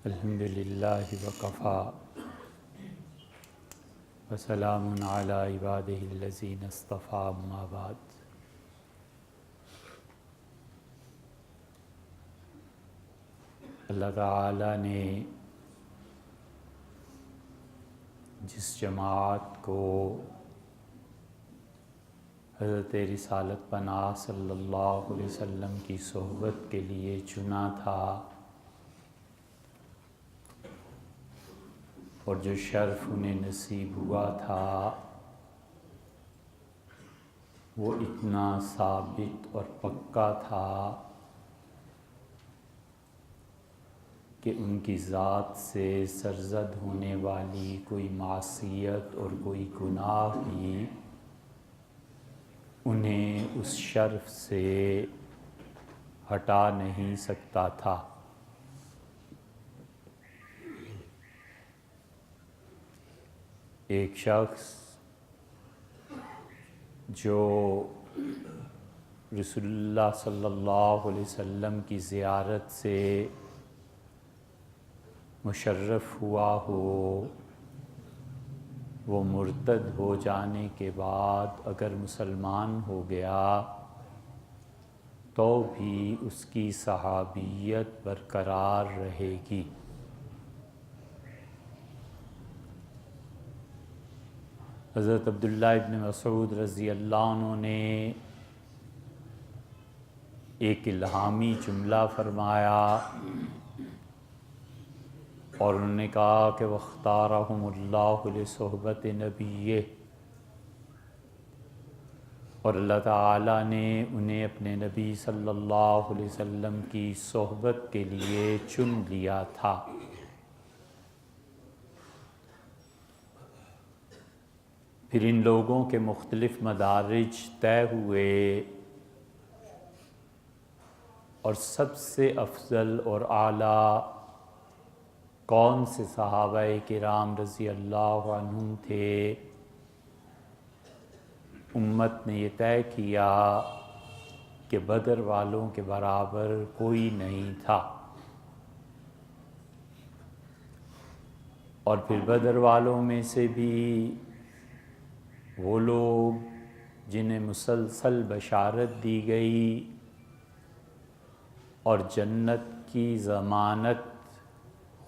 الحمد للہ وکفا وسلام علی عبادہ الذین اصطفیٰ اما بعد۔ اللہ تعالیٰ نے جس جماعت کو حضرت رسالت پناہ صلی اللہ علیہ وسلم کی صحبت کے لیے چنا تھا اور جو شرف انہیں نصیب ہوا تھا وہ اتنا ثابت اور پکا تھا کہ ان کی ذات سے سرزد ہونے والی کوئی معصیت اور کوئی گناہ بھی انہیں اس شرف سے ہٹا نہیں سکتا تھا۔ ایک شخص جو رسول اللہ صلی اللہ علیہ وسلم کی زیارت سے مشرف ہوا ہو، وہ مرتد ہو جانے کے بعد اگر مسلمان ہو گیا تو بھی اس کی صحابیت برقرار رہے گی۔ حضرت عبداللہ ابن مسعود رضی اللہ عنہ نے ایک الہامی جملہ فرمایا اور انہوں نے کہا کہ وَاخْتَارَهُمُ اللَّهُ لِصُحْبَةِ نَبِيِّهِ، اور اللہ تعالیٰ نے انہیں اپنے نبی صلی اللہ علیہ وسلم کی صحبت کے لیے چن لیا تھا۔ پھر ان لوگوں کے مختلف مدارج طے ہوئے اور سب سے افضل اور اعلیٰ کون سے صحابہ کرام رضی اللہ عنہم تھے، امت نے یہ طے کیا کہ بدر والوں کے برابر کوئی نہیں تھا۔ اور پھر بدر والوں میں سے بھی وہ لوگ جنہیں مسلسل بشارت دی گئی اور جنت کی ضمانت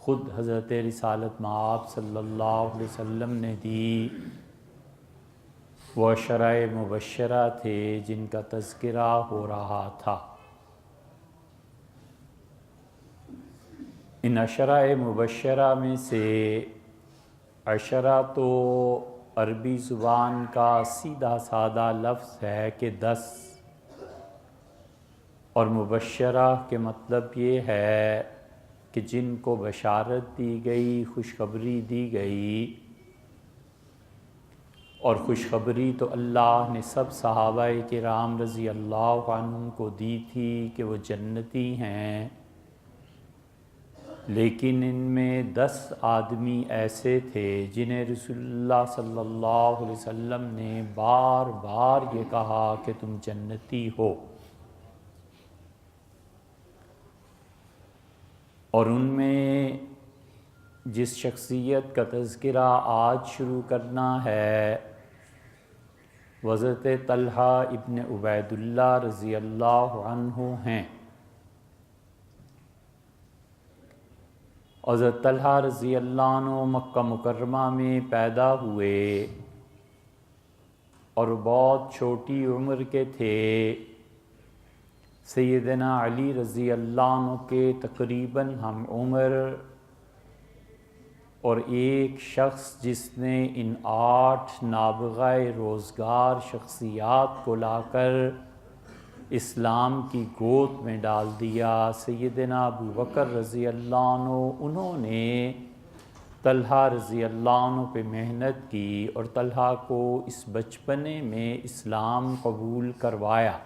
خود حضرت رسالت مآب صلی اللہ علیہ وسلم نے دی، وہ عشرہ مبشرہ تھے جن کا تذکرہ ہو رہا تھا۔ ان عشرہ مبشرہ میں سے عشرہ تو عربی زبان کا سیدھا سادہ لفظ ہے کہ 10، اور مبشرہ کے مطلب یہ ہے کہ جن کو بشارت دی گئی، خوشخبری دی گئی، اور خوشخبری تو اللہ نے سب صحابہ کرام رضی اللہ عنہم کو دی تھی کہ وہ جنتی ہیں، لیکن ان میں 10 آدمی ایسے تھے جنہیں رسول اللہ صلی اللہ علیہ وسلم نے بار بار یہ کہا کہ تم جنتی ہو، اور ان میں جس شخصیت کا تذکرہ آج شروع کرنا ہے حضرت طلحہ ابن عبید اللہ رضی اللہ عنہ ہیں۔ حضرت طلحہ رضی اللہ عنہ مکہ مکرمہ میں پیدا ہوئے اور بہت چھوٹی عمر کے تھے، سیدنا علی رضی اللہ عنہ کے تقریباً ہم عمر، اور ایک شخص جس نے ان 8 نابغہ روزگار شخصیات کو لا کر اسلام کی گود میں ڈال دیا، سیدنا ابو بکر رضی اللہ عنہ، انہوں نے طلحہ رضی اللہ عنہ پہ محنت کی اور طلحہ کو اس بچپنے میں اسلام قبول کروایا۔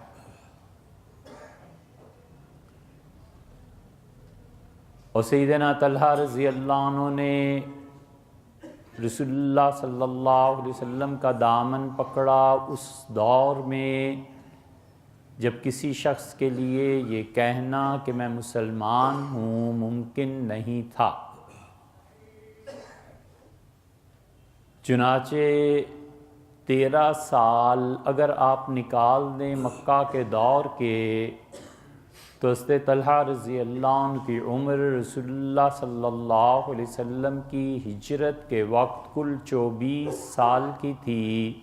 اور سیدنا طلحہ رضی اللہ عنہ نے رسول اللہ صلی اللہ علیہ وسلم کا دامن پکڑا اس دور میں جب کسی شخص کے لیے یہ کہنا کہ میں مسلمان ہوں ممکن نہیں تھا۔ چنانچہ 13 سال اگر آپ نکال دیں مکہ کے دور کے تو حضرت طلحہ رضی اللہ عنہ کی عمر رسول اللہ صلی اللہ علیہ وسلم کی ہجرت کے وقت کل 24 سال کی تھی۔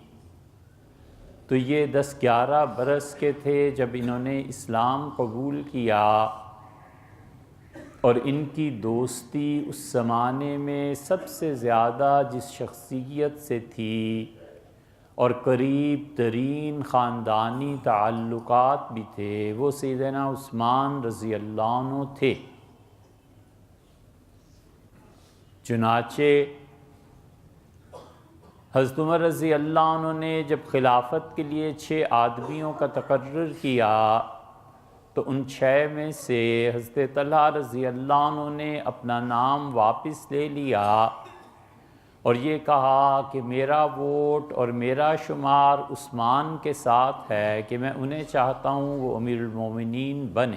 تو یہ 10-11 برس کے تھے جب انہوں نے اسلام قبول کیا، اور ان کی دوستی اس زمانے میں سب سے زیادہ جس شخصیت سے تھی اور قریب ترین خاندانی تعلقات بھی تھے وہ سیدنا عثمان رضی اللہ عنہ تھے۔ چنانچہ حضرت عمر رضی اللہ عنہ نے جب خلافت کے لیے 6 آدمیوں کا تقرر کیا تو ان 6 میں سے حضرت طلحہ رضی اللہ عنہ نے اپنا نام واپس لے لیا اور یہ کہا کہ میرا ووٹ اور میرا شمار عثمان کے ساتھ ہے کہ میں انہیں چاہتا ہوں وہ امیر المومنین بنے۔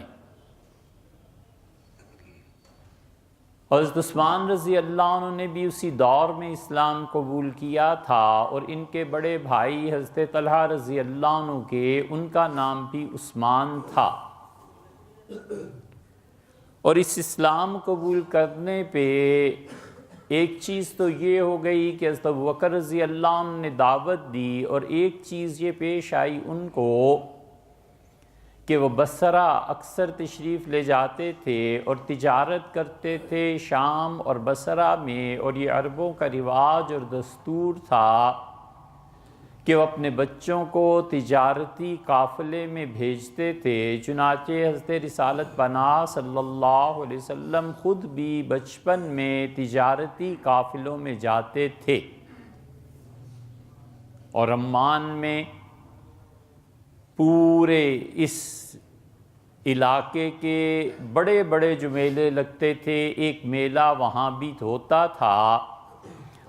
حضرت عثمان رضی اللہ عنہ نے بھی اسی دور میں اسلام قبول کیا تھا، اور ان کے بڑے بھائی حضرت طلحہ رضی اللہ عنہ کے ان کا نام بھی عثمان تھا۔ اور اس اسلام قبول کرنے پہ ایک چیز تو یہ ہو گئی کہ حضرت ابوبکر رضی اللہ عنہ نے دعوت دی، اور ایک چیز یہ پیش آئی ان کو کہ وہ بصرہ اکثر تشریف لے جاتے تھے اور تجارت کرتے تھے شام اور بصرہ میں، اور یہ عربوں کا رواج اور دستور تھا کہ وہ اپنے بچوں کو تجارتی قافلے میں بھیجتے تھے۔ چنانچہ حضرت رسالت پناہ صلی اللہ علیہ وسلم خود بھی بچپن میں تجارتی قافلوں میں جاتے تھے، اور عمان میں پورے اس علاقے کے بڑے بڑے جو میلے لگتے تھے، ایک میلہ وہاں بھی ہوتا تھا،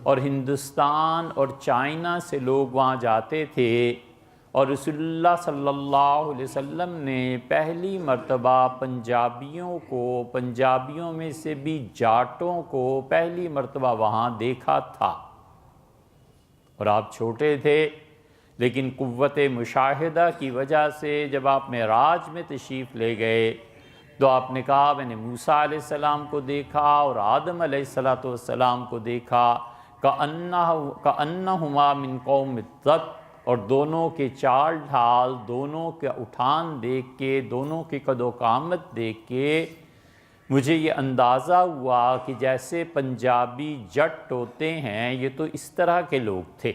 اور ہندوستان اور چائنا سے لوگ وہاں جاتے تھے، اور رسول اللہ صلی اللہ علیہ وسلم نے پہلی مرتبہ پنجابیوں میں سے بھی جاٹوں کو پہلی مرتبہ وہاں دیکھا تھا۔ اور آپ چھوٹے تھے، لیکن قوت مشاہدہ کی وجہ سے جب آپ معراج میں تشریف لے گئے تو آپ نے کہا میں نے موسیٰ علیہ السلام کو دیکھا اور آدم علیہ السلام کو دیکھا، کأنہما من قوم الضب، اور دونوں کے چال ڈھال، دونوں کا اٹھان دیکھ کے، دونوں کی قد و قامت دیکھ کے مجھے یہ اندازہ ہوا کہ جیسے پنجابی جٹ ہوتے ہیں یہ تو اس طرح کے لوگ تھے۔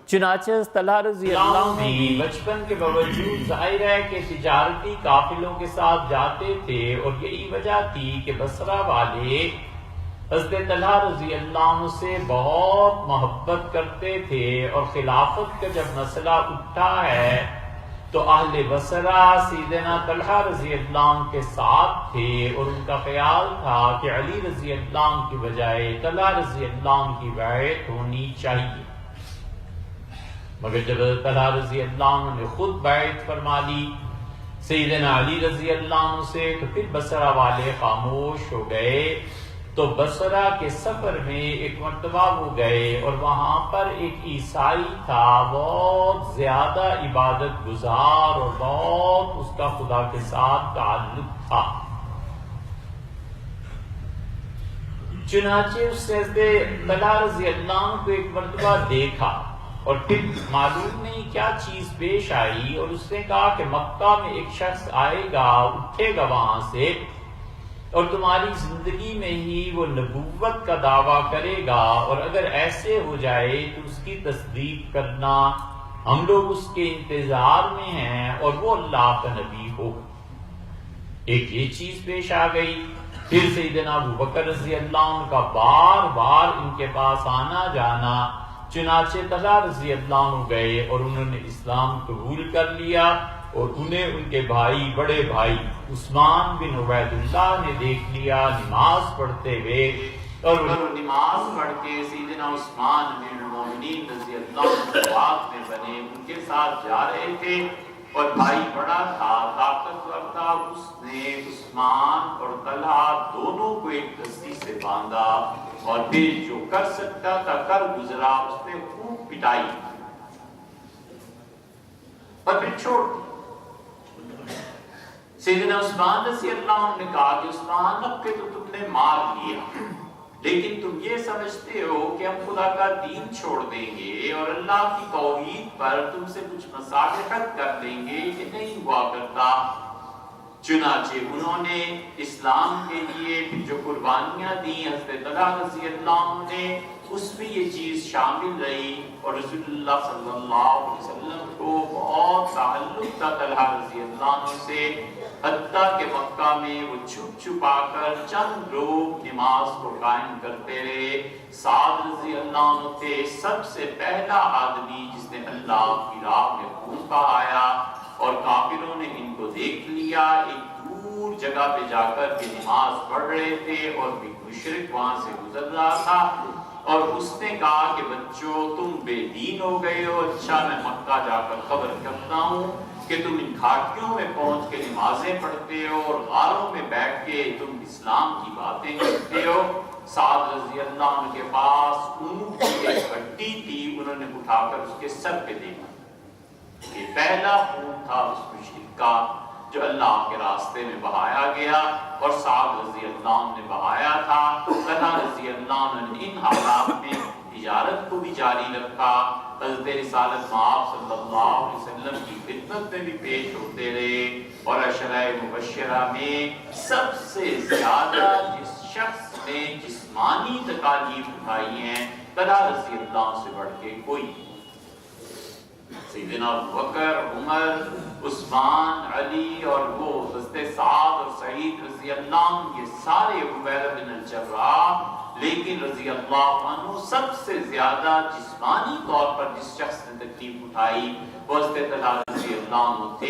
چنانچہ طلحہ رضی اللہ عنہ بھی بچپن کے باوجود ظاہر ہے کہ تجارتی قافلوں کے ساتھ جاتے تھے، اور یہی وجہ تھی کہ بصرہ والے حضرت طلحہ رضی اللہ عنہ سے بہت محبت کرتے تھے، اور خلافت کا جب مسئلہ اٹھا ہے تو اہل بصرہ سیدنا طلحہ رضی اللہ عنہ کے ساتھ تھے، اور ان کا خیال تھا کہ علی رضی اللہ عنہ کی بجائے طلحہ رضی اللہ عنہ کی بیعت ہونی چاہیے۔ مگر جب طلحہ رضی اللہ عنہ نے خود بیعت فرما لی سیدنا علی رضی اللہ عنہ سے، تو پھر بصرہ والے خاموش ہو گئے۔ تو بصرہ کے سفر میں ایک مرتبہ وہ گئے، اور وہاں پر ایک عیسائی تھا، بہت زیادہ عبادت گزار اور بہت اس کا خدا کے ساتھ تعلق تھا۔ چنانچہ اس سے حضرت طلحہ رضی اللہ عنہ کو ایک مرتبہ دیکھا، اور پھر معلوم نہیں کیا چیز پیش آئی، اور اس نے کہا کہ مکہ میں ایک شخص آئے گا، اٹھے گا وہاں سے، اور تمہاری زندگی میں ہی وہ نبوت کا دعویٰ کرے گا، اور اگر ایسے ہو جائے تو اس کی تصدیق کرنا، ہم لوگ اس کے انتظار میں ہیں، اور وہ اللہ کا نبی ہوگا۔ ایک یہ چیز پیش آ گئی۔ پھر سیدنا ابوبکر رضی اللہ عنہ کا بار بار ان کے پاس آنا جانا، چنانچہ طلحہ رضی اللہ عنہ گئے اور انہوں نے اسلام قبول کر لیا، اور انہیں ان کے بھائی، بڑے بھائی عثمان بن عبید اللہ نے دیکھ لیا نماز پڑھتے ہوئے، اور وہ نماز پڑھ کے سیدنا عثمان امیر المومنین رضی اللہ عنہ بات میں بنے ان کے ساتھ جا رہے تھے، اور بھائی بڑا تھا، طاقتور تھا، اس نے عثمان اور طلحہ دونوں کو ایک رسی سے باندھا اور پھر جو کر سکتا تھا کر گزرا، اس نے خوب پٹائی اور پھر چھوڑ دی۔ سیدنا عثمان رضی اللہ عنہ نے کہا کہ عثمان اب کہ تو تم نے مار لیا، لیکن تم یہ سمجھتے ہو کہ ہم خدا کا دین چھوڑ دیں گے اور اللہ کی توحید پر تم سے کچھ مصالحت کر لیں گے، یہ نہیں ہوا کرتا۔ چنانچہ انہوں نے اسلام کے لیے جو قربانیاں دیں حضرت طلحہ رضی اللہ عنہ نے، اس میں یہ چیز شامل رہی، اور رسول اللہ صلی اللہ علیہ وسلم کو بہت تعلق تھا طلحہ رضی اللہ عنہ سے، حتیٰ کہ مکہ میں وہ چھپ چھپا کر چند لوگ نماز کو قائم کرتے رہے۔ سعد رضی اللہ عنہ تھے سب سے پہلا آدمی جس نے اللہ کی راہ میں خون بہایا، اور کافروں نے ان کو دیکھ لیا، ایک دور جگہ پہ جا کر کے نماز پڑھ رہے تھے اور بھی مشرک وہاں سے گزر رہا تھا، اور اس نے کہا کہ بچوں تم بے دین ہو گئے ہو، اچھا میں مکہ جا کر خبر کرتا ہوں کہ تم ان گھاٹیوں میں پہنچ کے نمازیں پڑھتے ہو اور غاروں میں بیٹھ کے تم اسلام کی باتیں کرتے ہو۔ سعد رضی اللہ عنہ کے پاس اونٹ کی ایک ہڈی تھی، انہوں نے اٹھا کر اس کے سر پہ دیکھا۔ یہ پہلا خون تھا اس مشرک کا جو اللہ کے راستے میں بہایا گیا، اور سعد رضی اللہ عنہ نے بہایا تھا۔ طلحہ رضی اللہ عنہ نے ان حالات میں تجارت کو بھی جاری رکھا، حضرت رسالت مآب صلی اللہ علیہ وسلم کی خدمت میں بھی پیش ہوتے رہے، اور عشرہ مبشرہ میں سب سے زیادہ جس شخص نے جسمانی تکالیف اٹھائی ہیں طلحہ رضی اللہ عنہ سے بڑھ کے کوئی نہیں۔ سیدنا ابوبکر، عمر، عثمان، علی اور وہ حضرت سعد اور سعید رضی اللہ عنہ، یہ سارے عبیدہ بن الجراح، لیکن رضی اللہ عنہ سب سے زیادہ جسمانی طور پر جس شخص نے تکلیف اٹھائی وہ حضرت طلحہ رضی اللہ عنہ تھے۔